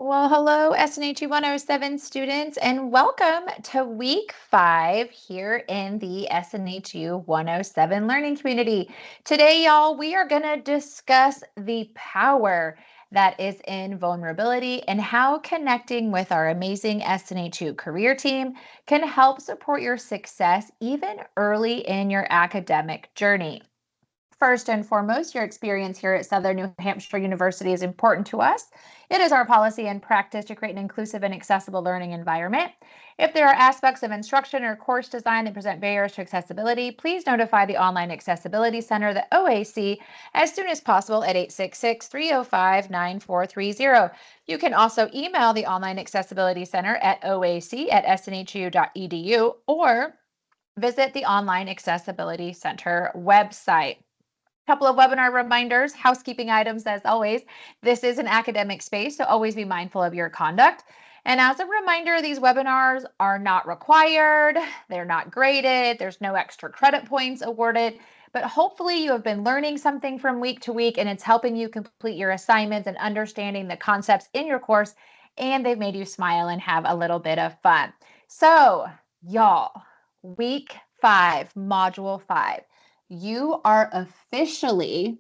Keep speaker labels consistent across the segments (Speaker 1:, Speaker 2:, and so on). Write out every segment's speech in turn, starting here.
Speaker 1: Well, hello, SNHU 107 students, and welcome to week 5 here in the SNHU 107 learning community. Today, y'all, we are going to discuss the power that is in vulnerability and how connecting with our amazing SNHU career team can help support your success even early in your academic journey. First and foremost, your experience here at Southern New Hampshire University is important to us. It is our policy and practice to create an inclusive and accessible learning environment. If there are aspects of instruction or course design that present barriers to accessibility, please notify the Online Accessibility Center, the OAC, as soon as possible at 866-305-9430. You can also email the Online Accessibility Center at oac@snhu.edu or visit the Online Accessibility Center website. Couple of webinar reminders, housekeeping items as always. This is an academic space, so always be mindful of your conduct. And as a reminder, these webinars are not required, they're not graded, there's no extra credit points awarded, but hopefully you have been learning something from week to week and it's helping you complete your assignments and understanding the concepts in your course, and they've made you smile and have a little bit of fun. So, y'all, week 5, module 5. You are officially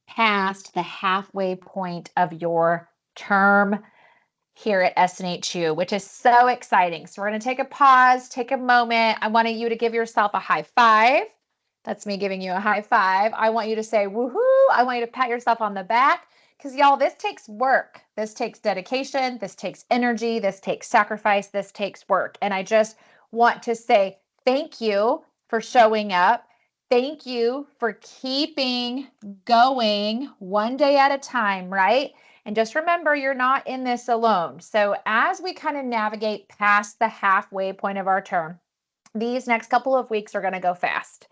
Speaker 1: past the halfway point of your term here at SNHU, which is so exciting. So we're going to take a pause, take a moment. I want you to give yourself a high five. That's me giving you a high five. I want you to say woohoo. I want you to pat yourself on the back because y'all, this takes work. This takes dedication. This takes energy. This takes sacrifice. This takes work. And I just want to say thank you for showing up. Thank you for keeping going one day at a time, right? And just remember, you're not in this alone. So as we kind of navigate past the halfway point of our term, these next couple of weeks are going to go fast.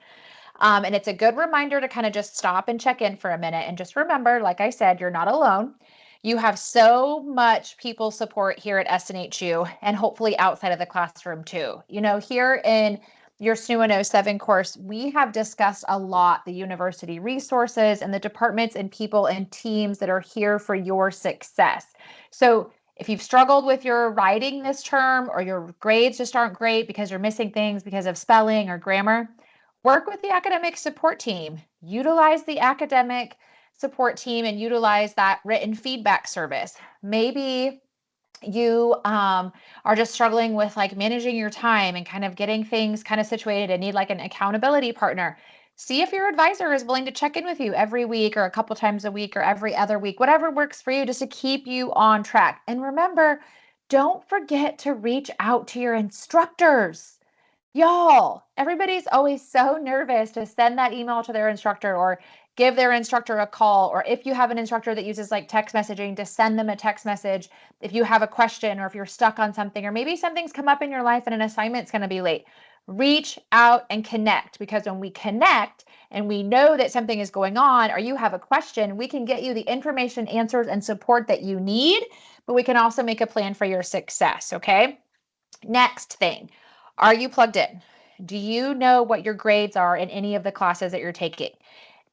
Speaker 1: And it's a good reminder to kind of just stop and check in for a minute. And just remember, like I said, you're not alone. You have so much people support here at SNHU and hopefully outside of the classroom too. You know, here in your SNHU 107 course, we have discussed a lot the university resources and the departments and people and teams that are here for your success. So if you've struggled with your writing this term or your grades just aren't great because you're missing things because of spelling or grammar, work with the academic support team. Utilize the academic support team and utilize that written feedback service. Maybe you are just struggling with like managing your time and kind of getting things kind of situated and need like an accountability partner. See if your advisor is willing to check in with you every week or a couple times a week or every other week, whatever works for you, just to keep you on track. And remember, don't forget to reach out to your instructors. Y'all, everybody's always so nervous to send that email to their instructor or give their instructor a call, or if you have an instructor that uses like text messaging, to send them a text message if you have a question or if you're stuck on something, or maybe something's come up in your life and an assignment's going to be late. Reach out and connect, because when we connect and we know that something is going on or you have a question, we can get you the information, answers, and support that you need, but we can also make a plan for your success, okay? Next thing. Are you plugged in? Do you know what your grades are in any of the classes that you're taking?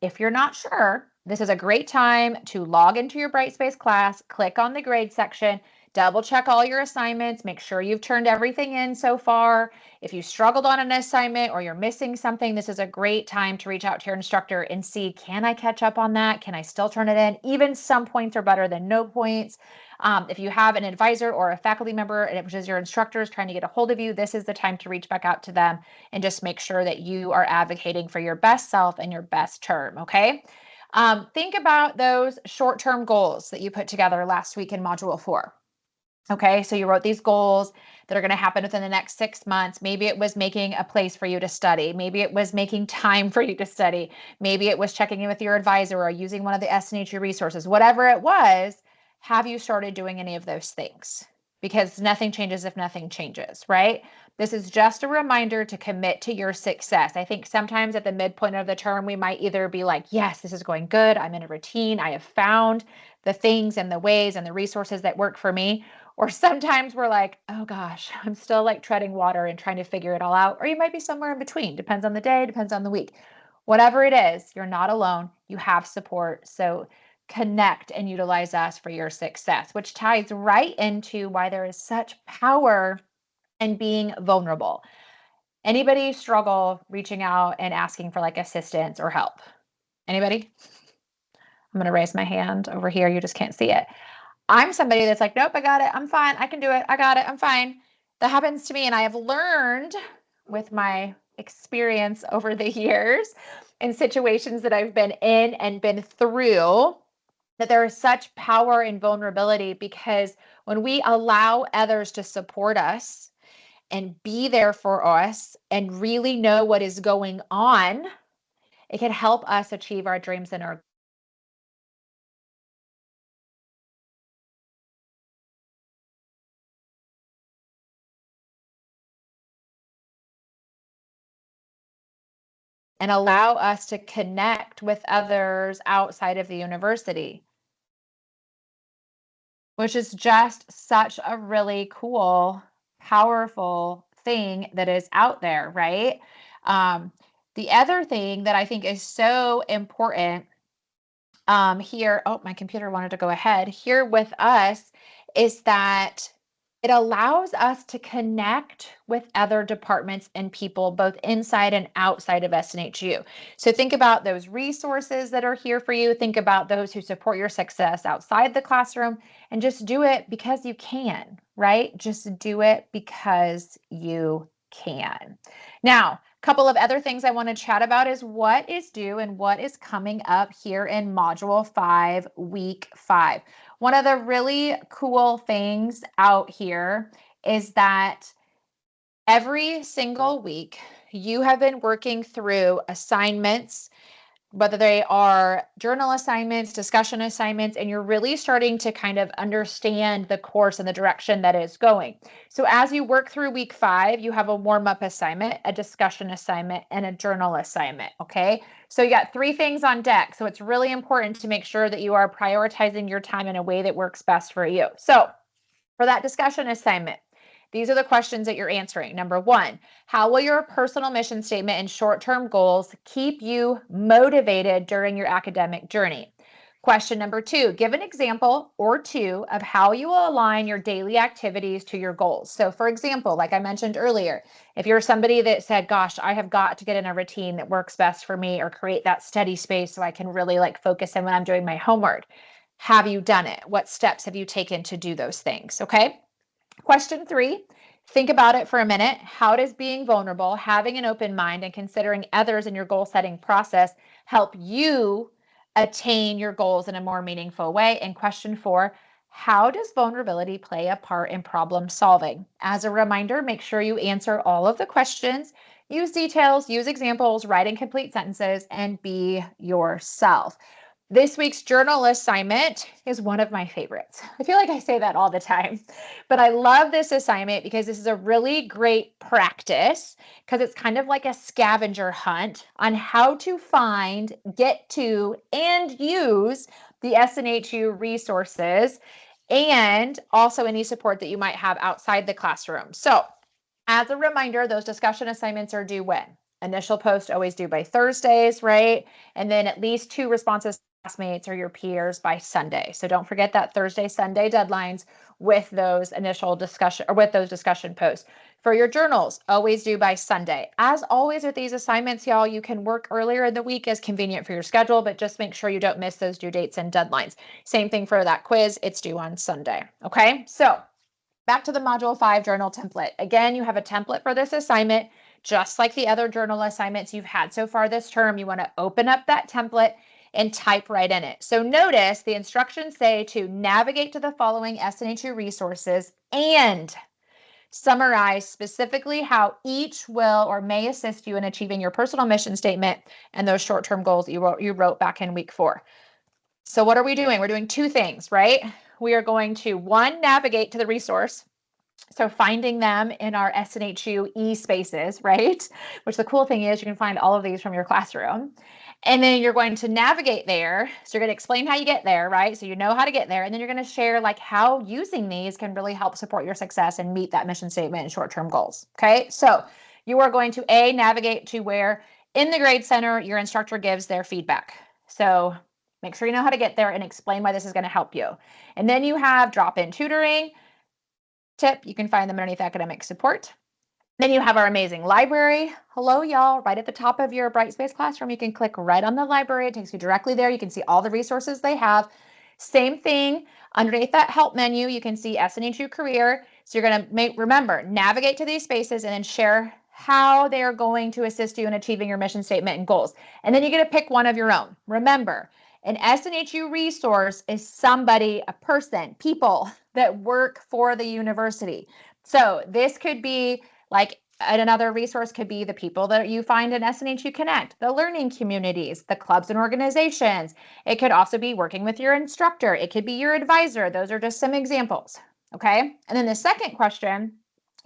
Speaker 1: If you're not sure, this is a great time to log into your Brightspace class, click on the grade section, double check all your assignments, make sure you've turned everything in so far. If you struggled on an assignment or you're missing something, this is a great time to reach out to your instructor and see, can I catch up on that? Can I still turn it in? Even some points are better than no points. If you have an advisor or a faculty member, which is your instructors, trying to get a hold of you, this is the time to reach back out to them and just make sure that you are advocating for your best self and your best term, okay? Think about those short-term goals that you put together last week in Module 4. Okay, so you wrote these goals that are going to happen within the next 6 months. Maybe it was making a place for you to study. Maybe it was making time for you to study. Maybe it was checking in with your advisor or using one of the SNHU resources. Whatever it was, have you started doing any of those things? Because nothing changes if nothing changes, right? This is just a reminder to commit to your success. I think sometimes at the midpoint of the term, we might either be like, yes, this is going good. I'm in a routine. I have found the things and the ways and the resources that work for me. Or sometimes we're like, oh gosh, I'm still like treading water and trying to figure it all out. Or you might be somewhere in between. Depends on the day, depends on the week. Whatever it is, you're not alone. You have support. So connect and utilize us for your success, which ties right into why there is such power in being vulnerable. Anybody struggle reaching out and asking for like assistance or help? Anybody? I'm going to raise my hand over here. You just can't see it. I'm somebody that's like, nope, I got it. I'm fine. I can do it. I got it. I'm fine. That happens to me. And I have learned with my experience over the years in situations that I've been in and been through that there is such power in vulnerability, because when we allow others to support us and be there for us and really know what is going on, it can help us achieve our dreams and our and allow us to connect with others outside of the university, which is just such a really cool, powerful thing that is out there, right? Um, the other thing that I think is so important here, oh, my computer wanted to go ahead, here with us is that it allows us to connect with other departments and people both inside and outside of SNHU. So think about those resources that are here for you. Think about those who support your success outside the classroom, and just do it because you can, right? Just do it because you can. Now, a couple of other things I want to chat about is what is due and what is coming up here in Module 5, Week 5. One of the really cool things out here is that every single week you have been working through assignments, whether they are journal assignments, discussion assignments, and you're really starting to kind of understand the course and the direction that it's going. So as you work through week 5, you have a warm-up assignment, a discussion assignment, and a journal assignment, okay? So you got 3 things on deck. So it's really important to make sure that you are prioritizing your time in a way that works best for you. So for that discussion assignment, these are the questions that you're answering. Number 1, how will your personal mission statement and short-term goals keep you motivated during your academic journey? Question number 2, give an example or 2 of how you will align your daily activities to your goals. So for example, like I mentioned earlier, if you're somebody that said, gosh, I have got to get in a routine that works best for me, or create that study space so I can really like focus in when I'm doing my homework. Have you done it? What steps have you taken to do those things? Okay. Question 3, think about it for a minute. How does being vulnerable, having an open mind, and considering others in your goal setting process help you attain your goals in a more meaningful way? And question 4, how does vulnerability play a part in problem solving? As a reminder, make sure you answer all of the questions, use details, use examples, write in complete sentences, and be yourself. This week's journal assignment is one of my favorites. I feel like I say that all the time, but I love this assignment because this is a really great practice, because it's kind of like a scavenger hunt on how to find, get to, and use the SNHU resources, and also any support that you might have outside the classroom. So as a reminder, those discussion assignments are due when? Initial post always due by Thursdays, right? And then at least 2 responses classmates or your peers by Sunday. So don't forget that Thursday, Sunday deadlines with those initial discussion, or with those discussion posts. For your journals, always due by Sunday. As always with these assignments, y'all, you can work earlier in the week as convenient for your schedule, but just make sure you don't miss those due dates and deadlines. Same thing for that quiz, it's due on Sunday. Okay, so back to the Module 5 journal template. Again, you have a template for this assignment, just like the other journal assignments you've had so far this term. You want to open up that template and type right in it. So notice the instructions say to navigate to the following SNHU resources and summarize specifically how each will or may assist you in achieving your personal mission statement and those short-term goals that you wrote back in week 4. So what are we doing? We're doing 2 things, right? We are going to, 1, navigate to the resource. So finding them in our SNHU e-spaces, right? Which the cool thing is you can find all of these from your classroom. And then you're going to navigate there. So you're going to explain how you get there, right? So you know how to get there. And then you're going to share like how using these can really help support your success and meet that mission statement and short-term goals. Okay. So you are going to navigate to where in the grade center, your instructor gives their feedback. So Make sure you know how to get there and explain why this is going to help you. And then you have drop-in tutoring. Tip, you can find them underneath academic support. Then you have our amazing library. Hello, y'all. Right at the top of your Brightspace classroom, you can click right on the library. It takes you directly there. You can see all the resources they have. Same thing, underneath that help menu, you can see SNHU Career. So you're going to remember, navigate to these spaces and then share how they are going to assist you in achieving your mission statement and goals. And then you get to pick one of your own. Remember, an SNHU resource is somebody, a person, people that work for the university. So this could be like another resource could be the people that you find in SNHU Connect, the learning communities, the clubs and organizations. It could also be working with your instructor. It could be your advisor. Those are just some examples. Okay. And then the second question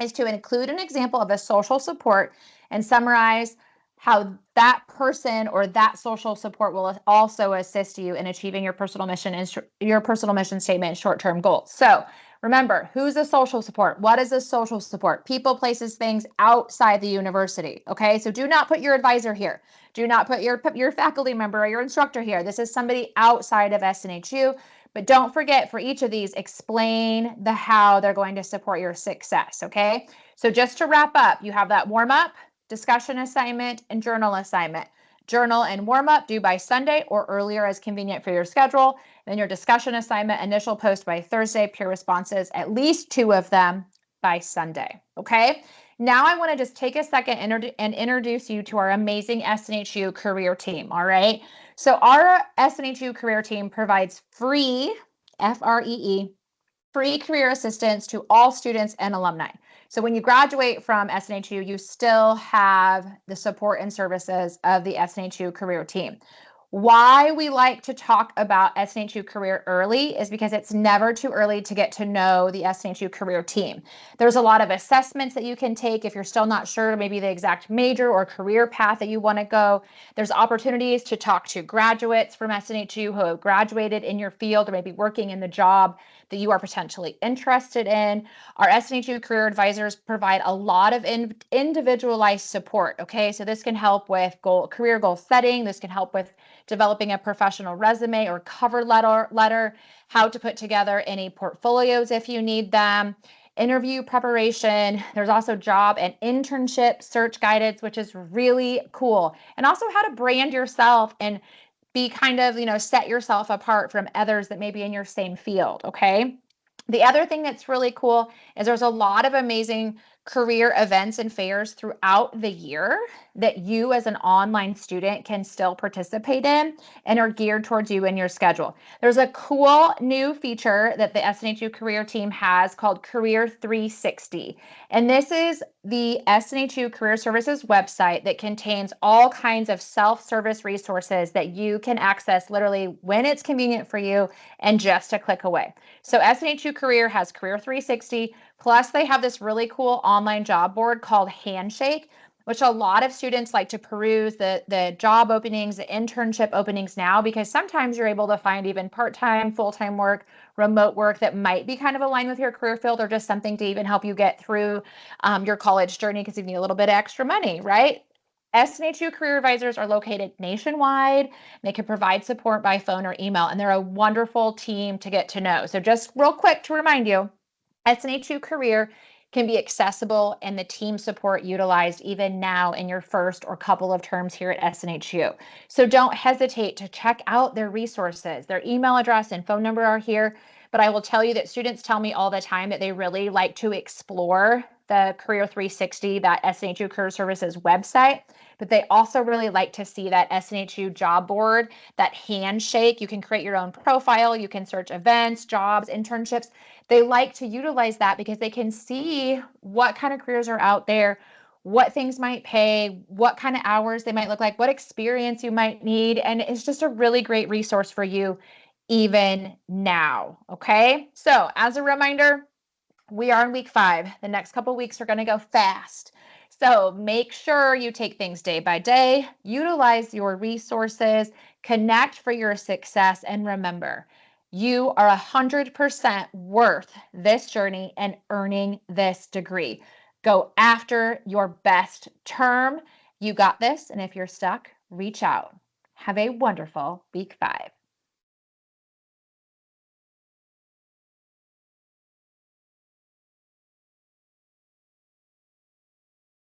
Speaker 1: is to include an example of a social support and summarize how that person or that social support will also assist you in achieving your personal mission and your personal mission statement and short-term goals. So remember, who's a social support? What is a social support? People, places, things outside the university. Okay, so do not put your advisor here. Do not put your faculty member or your instructor here. This is somebody outside of SNHU. But don't forget, for each of these, explain the how they're going to support your success. Okay, so just to wrap up, you have that warm up, discussion assignment, and journal assignment. Journal and warm up due by Sunday or earlier as convenient for your schedule. Then your discussion assignment, initial post by Thursday, peer responses, at least 2 of them by Sunday. Okay. Now I want to just take a second and introduce you to our amazing SNHU career team. All right. So our SNHU career team provides free, FREE, free career assistance to all students and alumni. So when you graduate from SNHU, you still have the support and services of the SNHU career team. Why we like to talk about SNHU Career early is because it's never too early to get to know the SNHU Career team. There's a lot of assessments that you can take if you're still not sure, maybe the exact major or career path that you want to go. There's opportunities to talk to graduates from SNHU who have graduated in your field or maybe working in the job that you are potentially interested in. Our SNHU Career Advisors provide a lot of individualized support. Okay, so this can help with career goal setting. This can help with developing a professional resume or cover letter, how to put together any portfolios if you need them, interview preparation. There's also job and internship search guidance, which is really cool. And also how to brand yourself and be kind of, set yourself apart from others that may be in your same field. Okay. The other thing that's really cool is there's a lot of amazing career events and fairs throughout the year that you as an online student can still participate in and are geared towards you and your schedule. There's a cool new feature that the SNHU career team has called Career 360. And this is the SNHU Career Services website that contains all kinds of self-service resources that you can access literally when it's convenient for you and just a click away. So SNHU Career has Career 360, plus they have this really cool online job board called Handshake, which a lot of students like to peruse the job openings, the internship openings now, because sometimes you're able to find even part-time, full-time work, remote work that might be kind of aligned with your career field or just something to even help you get through your college journey because you need a little bit of extra money, right? SNHU Career Advisors are located nationwide. They can provide support by phone or email, and they're a wonderful team to get to know. So just real quick to remind you, SNHU Career can be accessible and the team support utilized even now in your first or couple of terms here at SNHU. So don't hesitate to check out their resources. Their email address and phone number are here, but I will tell you that students tell me all the time that they really like to explore the Career 360, that SNHU Career Services website, but they also really like to see that SNHU job board, that handshake. You can create your own profile. You can search events, jobs, internships. They like to utilize that because they can see what kind of careers are out there, what things might pay, what kind of hours they might look like, what experience you might need. And it's just a really great resource for you even now. Okay. So as a reminder, we are in week 5. The next couple weeks are going to go fast. So make sure you take things day by day, utilize your resources, connect for your success, and remember, you are 100% worth this journey and earning this degree. Go after your best term. You got this. And if you're stuck, reach out. Have a wonderful week 5.